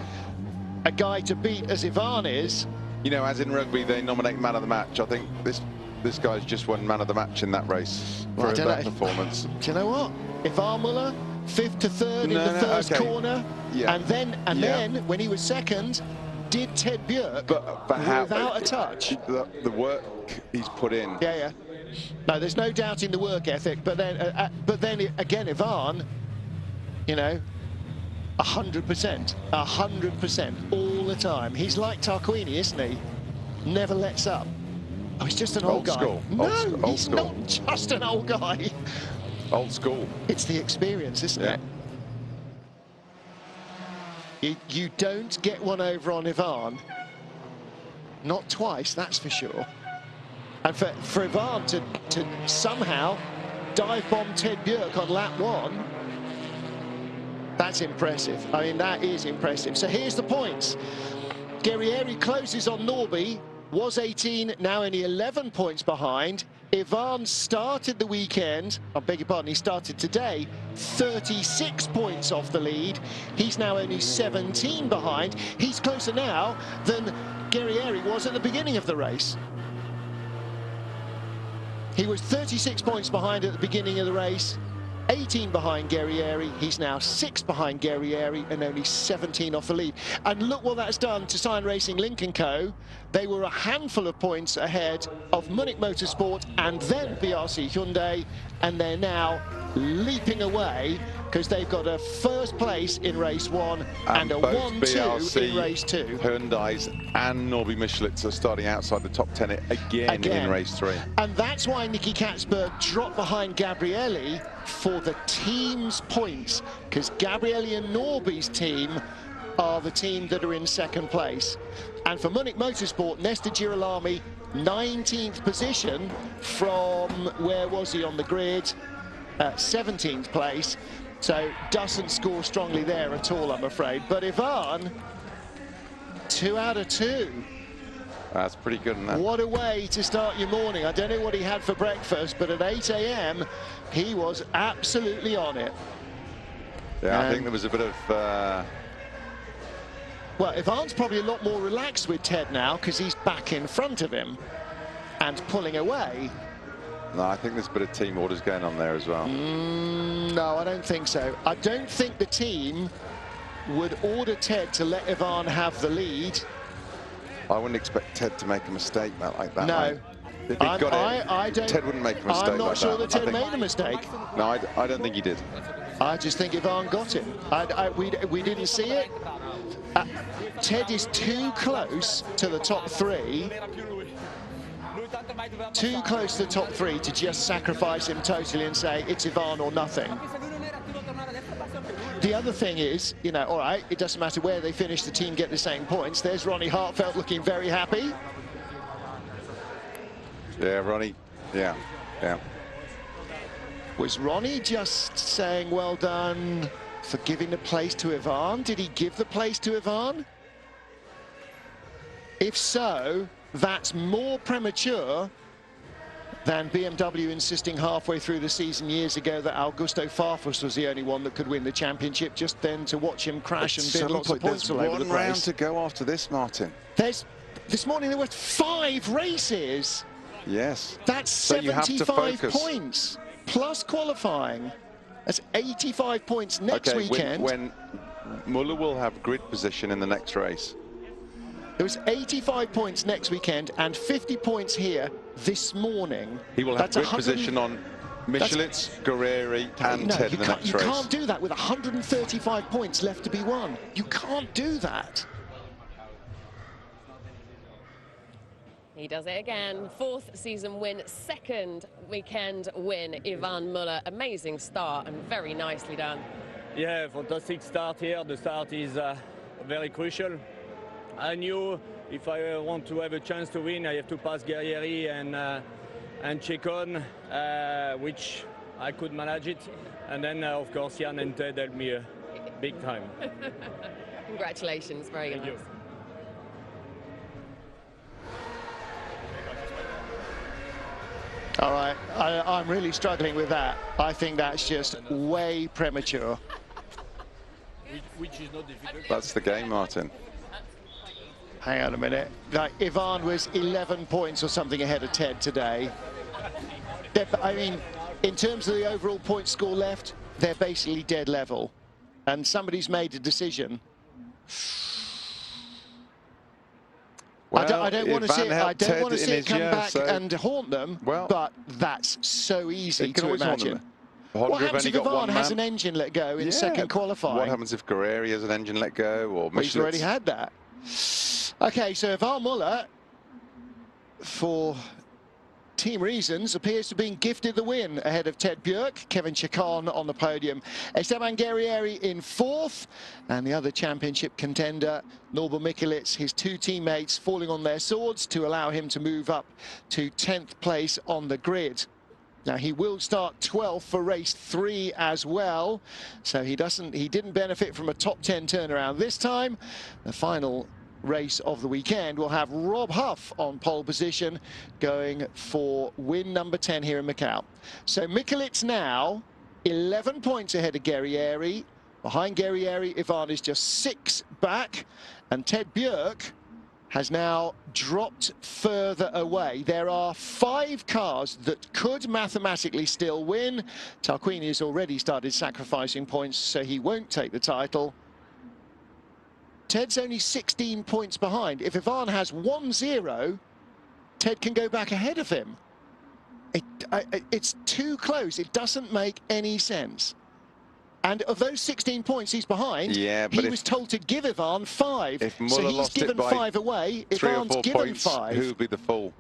a guy to beat as Ivan is. You know, as in rugby, they nominate man of the match. I think this guy's just won man of the match in that race for that performance. Do you know what? Ivan Muller, 5th to 3rd in the first corner, and then when he was 2nd, did Ted Björk without a touch. The work he's put in. Yeah. No, there's no doubting the work ethic. But then again, Ivan, you know, 100%, 100% all the time. He's like Tarquini, isn't he? Never lets up. Oh, he's just an old guy. School. No, old he's school. not just an old guy. Old school. It's the experience, isn't it? You don't get one over on Ivan. Not twice, that's for sure. And for Ivan to somehow dive bomb Ted Björk on lap 1, that's impressive. I mean, that is impressive. So here's the points. Guerrieri closes on Norby, was 18, now only 11 points behind. Ivan started the weekend, I beg your pardon, he started today, 36 points off the lead. He's now only 17 behind. He's closer now than Guerrieri was at the beginning of the race. He was 36 points behind at the beginning of the race, 18 behind Guerrieri. He's now 6 behind Guerrieri and only 17 off the lead. And look what that's done to Sign Racing Link & Co. They were a handful of points ahead of Munich Motorsport and then BRC Hyundai, and they're now leaping away because they've got a first place in race 1 and a both 1-2 BRC, in race 2. Hyundai's and Norby Michelitz are starting outside the top 10 again in race 3. And that's why Nicky Katzberg dropped behind Gabrielli for the team's points, because Gabrielli and Norby's team are the team that are in second place. And for Munich Motorsport, Nestor Girolami, 19th position from, where was he on the grid? 17th place. So doesn't score strongly there at all, I'm afraid. But Ivan, 2 out of 2. That's pretty good enough. What a way to start your morning. I don't know what he had for breakfast, but at 8 a.m. he was absolutely on it. Yeah, I think there was a bit of... Well, Ivan's probably a lot more relaxed with Ted now because he's back in front of him and pulling away. No, I think there's a bit of team orders going on there as well. No, I don't think so. I don't think the team would order Ted to let Ivan have the lead. I wouldn't expect Ted to make a mistake like that. No. If he got I don't, Ted wouldn't make a mistake. I'm not like sure that. Ted made a mistake. No, I don't think he did. I just think Ivan got it. We didn't see it. Ted is too close to the top 3. Too close to the top 3 to just sacrifice him totally and say it's Ivan or nothing. The other thing is, you know, all right, it doesn't matter where they finish, the team get the same points. There's Ronnie Hartfeld looking very happy. Yeah, Ronnie, yeah. Was Ronnie just saying well done for giving the place to Ivan? Did he give the place to Ivan? If so, that's more premature than BMW insisting halfway through the season years ago that Augusto Farfus was the only one that could win the championship, just then to watch him crash and bin lots of points all over the place. There's 1 round to go after this, Martin. This morning there were 5 races. Yes. That's so 75 points plus qualifying. That's 85 points next weekend. When Muller will have grid position in the next race. There was 85 points next weekend and 50 points here this morning. He will have grid position on Michelitz, Guerrieri and Ted in the next race. You can't do that with 135 points left to be won. You can't do that. He does it again. 4th season win, 2nd weekend win. Ivan Muller, amazing start and very nicely done. Yeah, fantastic start here. The start is very crucial. I knew if I want to have a chance to win, I have to pass Guerrieri and Checon, which I could manage it. And then, of course, Jan and Ted helped me big time. Congratulations, very nice. All right, I'm really struggling with that. I think that's just way premature. Which is not difficult. That's the game, Martin. Hang on a minute. Like, Ivan was 11 points or something ahead of Ted today. I mean, in terms of the overall point score left, they're basically dead level. And somebody's made a decision. Well, I don't want to see it. I don't want to see it come back and haunt them. Well, but that's so easy to imagine. Honda What happens if Ivan has an engine let go in second qualifying? What happens if Guerrieri has an engine let go or Michelitz? He's already had that. Okay, so Ivan Muller, for team reasons, appears to have been gifted the win ahead of Ted Björk, Kevin Chacon on the podium, Esteban Guerrieri in 4th, and the other championship contender, Norby Michelitz, his 2 teammates falling on their swords to allow him to move up to 10th place on the grid. Now he will start 12th for race 3 as well, so he didn't benefit from a top 10 turnaround this time. The final race of the weekend will have Rob Huff on pole position, going for win number 10 here in Macau. So Michelitz now 11 points ahead of Guerrieri. Behind Guerrieri, Ivan is just 6 back, and Ted Björk has now dropped further away. There are 5 cars that could mathematically still win. Tarquini has already started sacrificing points, so he won't take the title. Ted's only 16 points behind. If Ivan has 1-0, Ted can go back ahead of him. It's too close. It doesn't make any sense. And of those 16 points he's behind, yeah, but he was told to give Ivan 5. If So Muller he's lost given it by 5 away. 3 or Ivan's 4 given points, 5. who would be the fool?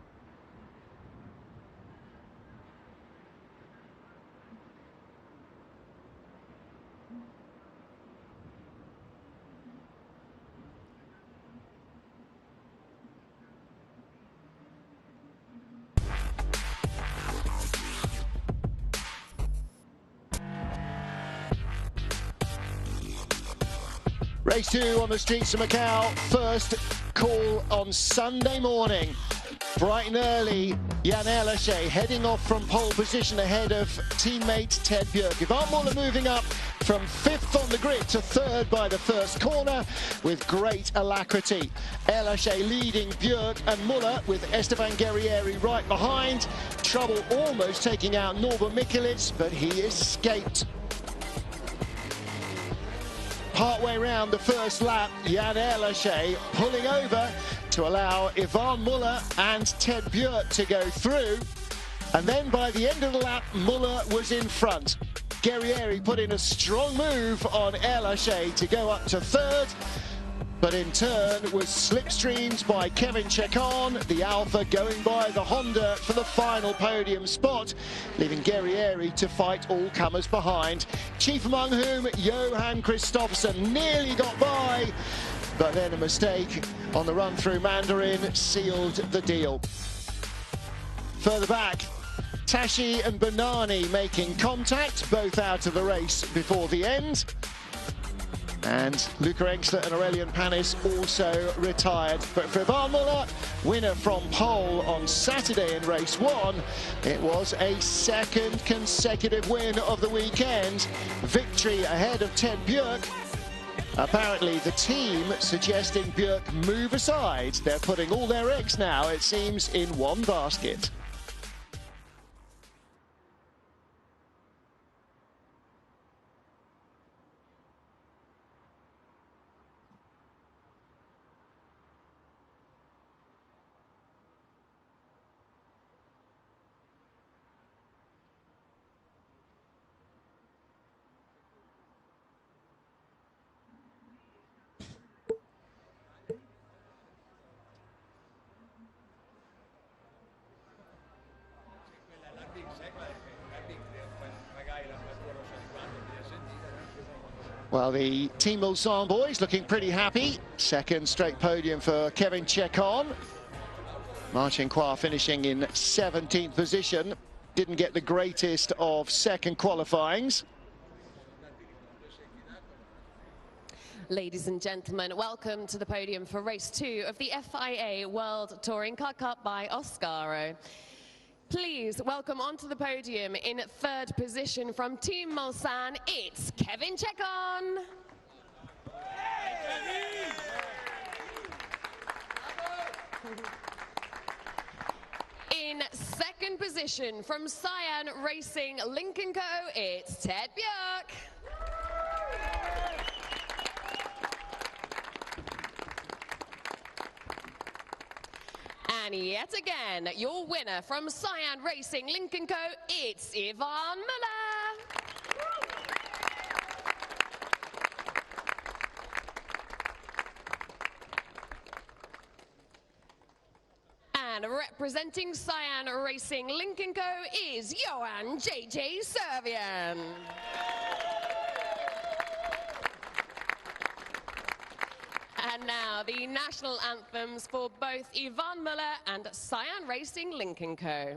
Race 2 on the streets of Macau. First call on Sunday morning. Bright and early, Jan Erlache heading off from pole position ahead of teammate Ted Bjerg. Ivan Muller moving up from 5th on the grid to 3rd by the first corner with great alacrity. Erlache leading Bjerg and Muller with Esteban Guerrieri right behind. Trouble almost taking out Norbert Mikulec, but he escaped. Partway round the first lap, Jan Erlache pulling over to allow Ivan Muller and Ted Bjerg to go through. And then by the end of the lap, Muller was in front. Guerrieri put in a strong move on Erlache to go up to 3rd, but in turn was slipstreamed by Kevin Chacon, the Alpha going by the Honda for the final podium spot, leaving Guerrieri to fight all comers behind. Chief among whom, Johan Kristoffersen nearly got by, but then a mistake on the run through Mandarin sealed the deal. Further back, Tashi and Bonani making contact, both out of the race before the end. And Luca Engstler and Aurelian Panis also retired. But for Ivan Muller, winner from pole on Saturday in race 1, it was a 2nd consecutive win of the weekend. Victory ahead of Ted Bjerg. Apparently the team suggesting Bjerg move aside. They're putting all their eggs now, it seems, in one basket. Well, the Team Mulsanne boys looking pretty happy. 2nd straight podium for Kevin Chacon. Marcin Kwa finishing in 17th position. Didn't get the greatest of 2nd qualifyings. Ladies and gentlemen, welcome to the podium for race 2 of the FIA World Touring Car Cup by Oscaro. Please welcome onto the podium in 3rd position from Team Mulsanne, it's Kevin Chacon. In 2nd position from Cyan Racing Lincoln Co, it's Ted Bjerg. And yet again, your winner from Cyan Racing Lincoln Co, it's Ivan Muller. And representing Cyan Racing Lincoln Co is Johan JJ Servian. And now the national anthems for both Ivan Muller and Cyan Racing Lincoln Co.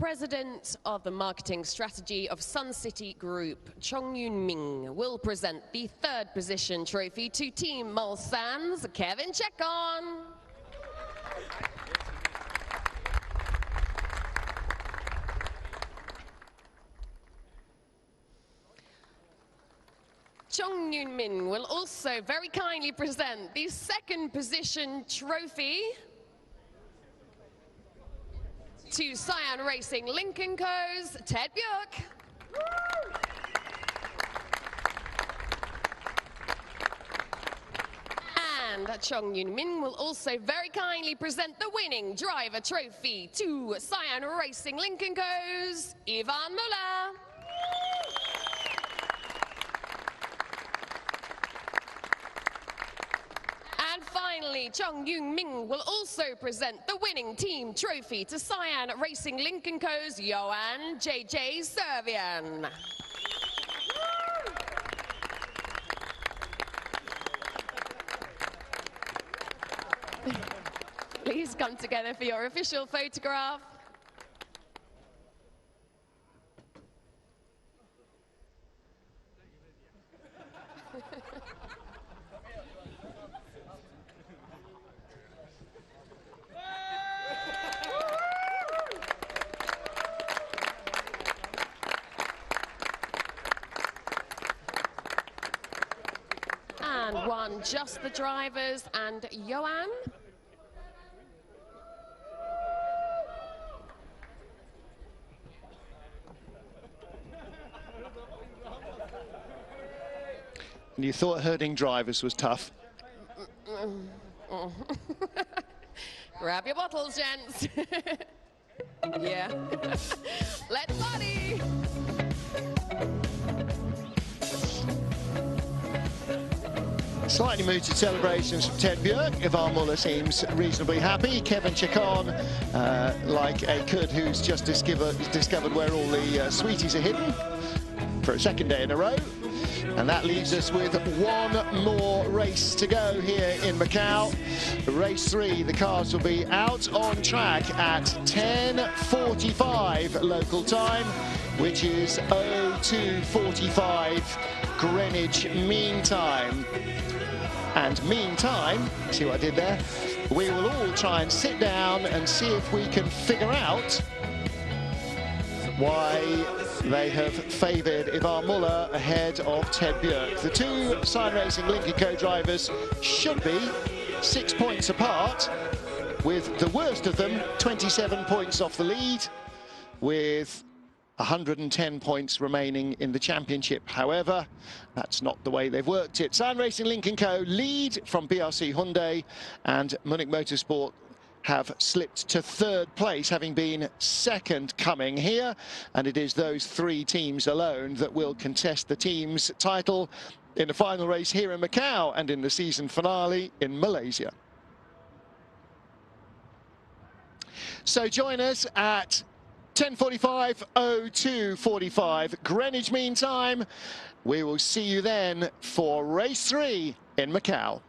President of the Marketing Strategy of Sun City Group, Chong Yun Ming, will present the third position trophy to Team Mulsanne's Kevin Chekon. Chong Yun Min will also very kindly present the second position trophy to Cyan Racing Lincoln Co.'s Ted Björk. And Chong Yun Min will also very kindly present the winning driver trophy to Cyan Racing Lincoln Co.'s Ivan Muller. And finally, Chong Yun Ming will also present the winning team trophy to Cyan Racing Lincoln Co.'s Johan JJ Servian. Please come together for your official photograph. And one, just the drivers and Johan. And you thought herding drivers was tough. Grab your bottles, gents. Yeah. Let's party. Slightly muted celebrations from Ted Björk. Ivan Muller seems reasonably happy. Kevin Chekon, like a could who's just discovered where all the sweeties are hidden for a second day in a row. And that leaves us with one more race to go here in Macau. Race 3, the cars will be out on track at 10:45 local time, which is 02:45 Greenwich Mean Time. And meantime, see what I did there? We will all try and sit down and see if we can figure out why they have favoured Ivan Muller ahead of Ted Björk. The two Cyan Racing Lincoln Co drivers should be 6 points apart, with the worst of them 27 points off the lead, with 110 points remaining in the championship. However, that's not the way they've worked it. Cyan Racing Lincoln Co lead from BRC Hyundai, and Munich Motorsport have slipped to third place, having been second coming here. And it is those three teams alone that will contest the team's title in the final race here in Macau and in the season finale in Malaysia. So join us at 10:45, 02:45 Greenwich Mean Time. We will see you then for race 3 in Macau.